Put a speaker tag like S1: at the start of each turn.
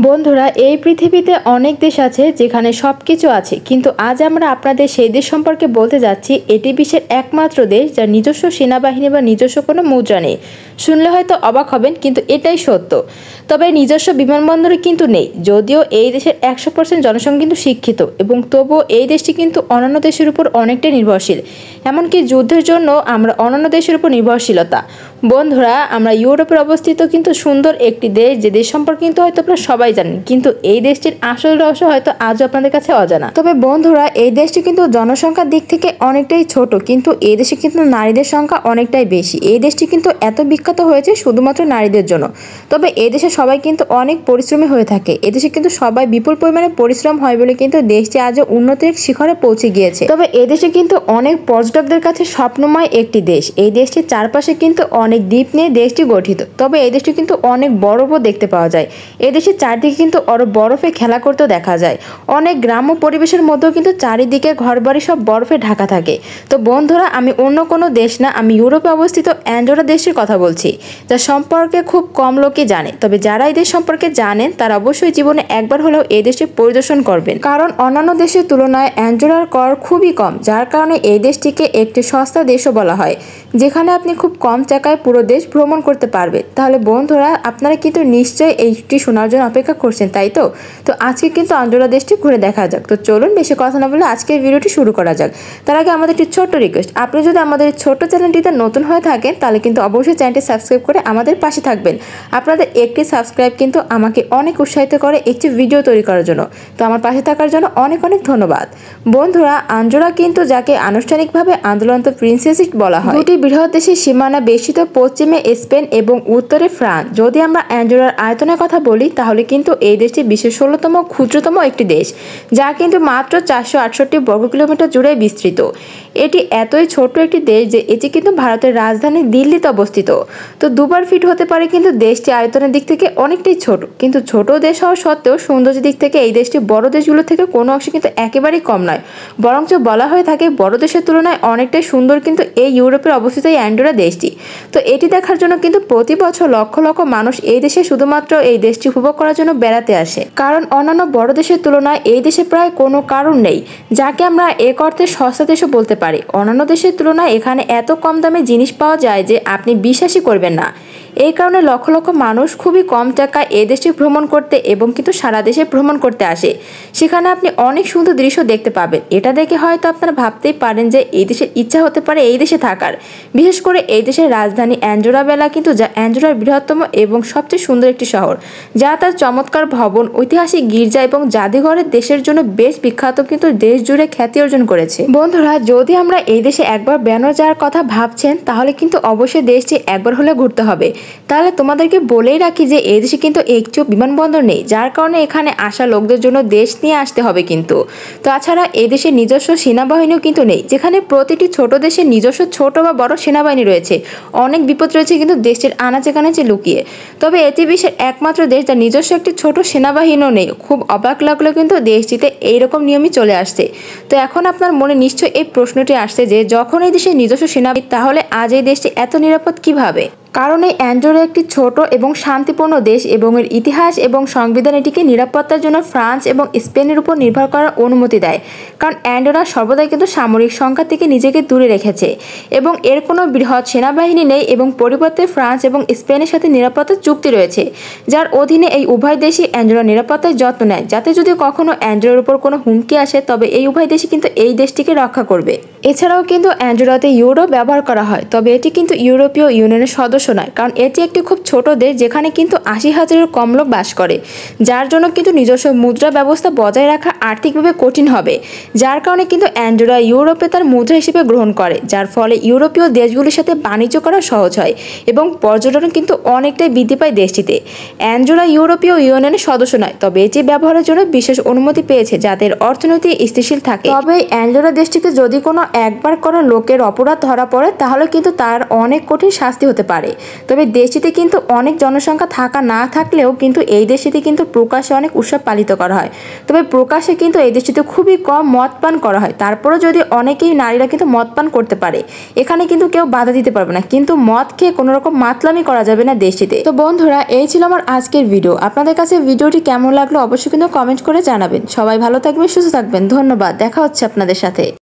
S1: বন্ধুরা, এই পৃথিবীতে অনেক দেশ আছে যেখানে সব কিছু আছে, কিন্তু আজ আমরা আপনাদের সেই দেশ সম্পর্কে বলতে যাচ্ছি। এটি বিশ্বের একমাত্র দেশ যার নিজস্ব সেনাবাহিনী বা নিজস্ব কোনো মুদ্রা নেই। শুনলে হয়তো অবাক হবেন, কিন্তু এটাই সত্য। তবে নিজস্ব বিমানবন্দরও কিন্তু নেই। যদিও এই দেশের 100% জনসংখ্যা কিন্তু শিক্ষিত, এবং তবুও এই দেশটি কিন্তু অন্যান্য দেশের উপর অনেকটাই নির্ভরশীল। এমনকি যুদ্ধের জন্য আমরা অন্যান্য দেশের উপর নির্ভরশীলতা। বন্ধুরা, আমরা ইউরোপের অবস্থিত কিন্তু সুন্দর একটি দেশ, যে দেশ সম্পর্কে কিন্তু হয়তো আপনারা সবাই জানেন, কিন্তু এই দেশটির আসল রহস্য হয়তো আজও আপনাদের কাছে অজানা। তবে বন্ধুরা, এই দেশটি কিন্তু জনসংখ্যার দিক থেকে অনেকটাই ছোট, কিন্তু এই দেশে কিন্তু নারীদের সংখ্যা অনেকটাই বেশি। এই দেশটি কিন্তু এত বিখ্যাত হয়েছে শুধুমাত্র নারীদের জন্য। তবে এই দেশে সবাই কিন্তু অনেক পরিশ্রমী হয়ে থাকে। এদেশে কিন্তু সবাই বিপুল পরিমাণে পরিশ্রম হয় বলে কিন্তু দেশটি আজও উন্নতির শিখরে পৌঁছে গিয়েছে। তবে এই দেশে কিন্তু অনেক পর্যটকদের কাছে স্বপ্নময় একটি দেশ। এই দেশটির চারপাশে কিন্তু অনেক দ্বীপ নিয়ে দেশটি গঠিত। তবে এই দেশটি কিন্তু অনেক বরফও দেখতে পাওয়া যায়। এই দেশের চারদিকে কিন্তু আরো বরফে খেলা করতেও দেখা যায়। অনেক গ্রাম্য পরিবেশের মধ্যেও কিন্তু চারিদিকে ঘরবাড়ি সব বরফে ঢাকা থাকে। তো বন্ধুরা, আমি অন্য কোনো দেশ না, আমি ইউরোপে অবস্থিত অ্যান্ডোরা দেশের কথা বলছি, যা সম্পর্কে খুব কম লোকই জানে। তবে যারা এই দেশ সম্পর্কে জানেন তারা অবশ্যই জীবনে একবার হলেও এই দেশটি পরিদর্শন করবেন, কারণ অন্যান্য দেশের তুলনায় অ্যান্ডোরার কর খুবই কম, যার কারণে এই দেশটিকে একটি সস্তা দেশও বলা হয়, যেখানে আপনি খুব কম টাকায় পুরো দেশ ভ্রমণ করতে পারবেন। তাহলে বন্ধুরা, আপনারা কিন্তু নিশ্চয়ই এইটি শোনার জন্য অপেক্ষা করছেন, তাই তো? তো আজকে কিন্তু অ্যান্ডোরা দেশটি ঘুরে দেখা যাক। তো চলুন, বেশি কথা না বলে আজকের ভিডিওটি শুরু করা যাক। তার আগে আমাদের একটি ছোট্ট রিকোয়েস্ট, আপনি যদি আমাদের ছোট্ট চ্যানেলটিতে নতুন হয়ে থাকেন তাহলে কিন্তু অবশ্যই চ্যানেলটি সাবস্ক্রাইব করে আমাদের পাশে থাকবেন। আপনাদের একটি সাবস্ক্রাইব কিন্তু আমাকে অনেক উৎসাহিত করে একটি ভিডিও তৈরি করার জন্য। তো আমার পাশে থাকার জন্য অনেক অনেক ধন্যবাদ। বন্ধুরা, অ্যান্ডোরা কিন্তু যাকে আনুষ্ঠানিকভাবে আন্দোলনত প্রিন্সেসিট বলা হয়, দুটি বৃহৎ দেশের সীমানা বেষ্টিত, পশ্চিমে স্পেন এবং উত্তরে ফ্রান্স। যদি আমরা অ্যান্ডোরার আয়তনের কথা বলি তাহলে কিন্তু এই দেশটি বিশ্বের 16তম ক্ষুদ্রতম একটি দেশ, যা কিন্তু মাত্র 468 বর্গ কিলোমিটার জুড়ে বিস্তৃত। এটি এতই ছোট একটি দেশ যে এটি কিন্তু ভারতের রাজধানী দিল্লিতে অবস্থিত। তো দুবার ফিট হতে পারে, কিন্তু দেশটি আয়তনের দিক থেকে অনেকটাই ছোট। কিন্তু ছোট দেশ হওয়া সত্ত্বেও সৌন্দর্যের দিক থেকে এই দেশটি বড় দেশগুলো থেকে কোনো অংশে কিন্তু একেবারেই কম নয়, বরঞ্চ বলা হয়ে থাকে বড় দেশের তুলনায় অনেকটাই সুন্দর কিন্তু এই ইউরোপের অবস্থিত এই অ্যান্ডোরা দেশটি। তো এটি দেখার জন্য কিন্তু প্রতি বছর লক্ষ লক্ষ মানুষ এই দেশে শুধুমাত্র এই দেশটি উপভোগ করার জন্য বেড়াতে আসে, কারণ অন্যান্য বড় দেশের তুলনায় এই দেশে প্রায় কোনো কারণ নেই, যাকে আমরা এক অর্থে সস্তা দেশও বলতে পারি। অন্যান্য দেশের তুলনায় এখানে এত কম দামে জিনিস পাওয়া যায় যে আপনি বিশ্বাসই করবেন না। এই কারণে লক্ষ লক্ষ মানুষ খুবই কম টাকায় এই দেশটি ভ্রমণ করতে এবং কিন্তু সারা দেশে ভ্রমণ করতে আসে। সেখানে আপনি অনেক সুন্দর দৃশ্য দেখতে পাবেন। এটা দেখে হয়তো আপনারা ভাবতেই পারেন যে এই দেশের ইচ্ছা হতে পারে এই দেশে থাকার। বিশেষ করে এই দেশের রাজধানী অ্যান্ডোরা বেলা কিন্তু, যা অ্যান্ডোরার বৃহত্তম এবং সবচেয়ে সুন্দর একটি শহর, যা তার চমৎকার ভবন, ঐতিহাসিক গির্জা এবং জাদুঘরের দেশের জন্য বেশ বিখ্যাত, কিন্তু দেশ জুড়ে খ্যাতি অর্জন করেছে। বন্ধুরা, যদি আমরা এই দেশে একবার বেড়ানো যাওয়ার কথা ভাবছেন তাহলে কিন্তু অবশ্যই দেশটি একবার হলে ঘুরতে হবে। তাহলে তোমাদেরকে বলেই রাখি যে এই দেশে কিন্তু একটিও বিমানবন্দর নেই, যার কারণে এখানে আসা লোকদের জন্য দেশ নিয়ে আসতে হবে কিন্তু। তাছাড়া এই দেশের নিজস্ব সেনাবাহিনীও কিন্তু নেই, যেখানে প্রতিটি ছোট দেশের নিজস্ব ছোট বা বড় সেনাবাহিনী রয়েছে। অনেক বিপদ রয়েছে কিন্তু দেশের আনাচে কানাচে লুকিয়ে। তবে এটি বিশ্বের একমাত্র দেশ যার নিজস্ব একটি ছোট সেনাবাহিনীও নেই। খুব অবাক লাগলো কিন্তু দেশটিতে এইরকম নিয়মই চলে আসছে। তো এখন আপনার মনে নিশ্চয়ই এই প্রশ্নটি আসছে যে যখন এই দেশের নিজস্ব সেনাবাহিনী, তাহলে আজ এই দেশটি এত নিরাপদ কিভাবে? কারণ এই অ্যান্ডোরা একটি ছোট এবং শান্তিপূর্ণ দেশ, এবং এর ইতিহাস এবং সংবিধান এটিকে নিরাপত্তার জন্য ফ্রান্স এবং স্পেনের উপর নির্ভর করার অনুমতি দেয়। কারণ অ্যান্ডোরা সর্বদাই কিন্তু সামরিক সংঘাত থেকে নিজেকে দূরে রেখেছে, এবং এর কোনো বৃহৎ সেনাবাহিনী নেই, এবং পরিবর্তে ফ্রান্স এবং স্পেনের সাথে নিরাপত্তা চুক্তি রয়েছে, যার অধীনে এই উভয় দেশই অ্যান্ডোরা নিরাপত্তার যত্ন নেয়, যাতে যদি কখনো অ্যান্ডোরার উপর কোনো হুমকি আসে তবে এই উভয় দেশই কিন্তু এই দেশটিকে রক্ষা করবে। এছাড়াও কিন্তু অ্যান্ডোরাতে ইউরো ব্যবহার করা হয়, তবে এটি কিন্তু ইউরোপীয় ইউনিয়নের সদস্য নয়, কারণ এটি একটি খুব ছোট দেশ যেখানে কিন্তু 80,000-এর কম লোক বাস করে, যার জন্য কিন্তু নিজস্ব মুদ্রা ব্যবস্থা বজায় রাখা আর্থিকভাবে কঠিন হবে। যার কারণে কিন্তু অ্যান্ডোরা ইউরোপে তার মুদ্রা হিসেবে গ্রহণ করে, যার ফলে ইউরোপীয় দেশগুলির সাথে বাণিজ্য করা সহজ হয়, এবং পর্যটন কিন্তু অনেকটাই বৃদ্ধি পায় দেশটিতে। অ্যান্ডোরা ইউরোপীয় ইউনিয়নের সদস্য নয়, তবে এটি ব্যবহারের জন্য বিশেষ অনুমতি পেয়েছে যাদের অর্থনীতি স্থিতিশীল থাকে। তবে অ্যান্ডোরা দেশটিতে যদি কোনো একবার কোনো লোকের অপরাধ ধরা পড়ে তাহলে কিন্তু তার অনেক কঠিন শাস্তি হতে পারে। পারে। তবে দেশটিতে কিন্তু অনেক জনসংখ্যা থাকা না থাকলেও কিন্তু এই দেশটিতে কিন্তু প্রকাশ্যে অনেক উৎসব পালিত করা হয়। তবে প্রকাশ্যে কিন্তু এই দেশটিতে খুবই কম মদ পান করা হয়। তারপরেও যদি অনেকেই নারীরা কিন্তু মদ পান করতে পারে, এখানে কিন্তু কেউ বাধা দিতে পারবে না, কিন্তু মদ খেয়ে কোনো রকম মাতলামি করা যাবে না দেশটিতে। তো বন্ধুরা, এই ছিল আমার আজকের ভিডিও। আপনাদের কাছে ভিডিওটি কেমন লাগলো অবশ্যই কিন্তু কমেন্ট করে জানাবেন। সবাই ভালো থাকবেন, সুস্থ থাকবেন। ধন্যবাদ। দেখা হচ্ছে আপনাদের সাথে।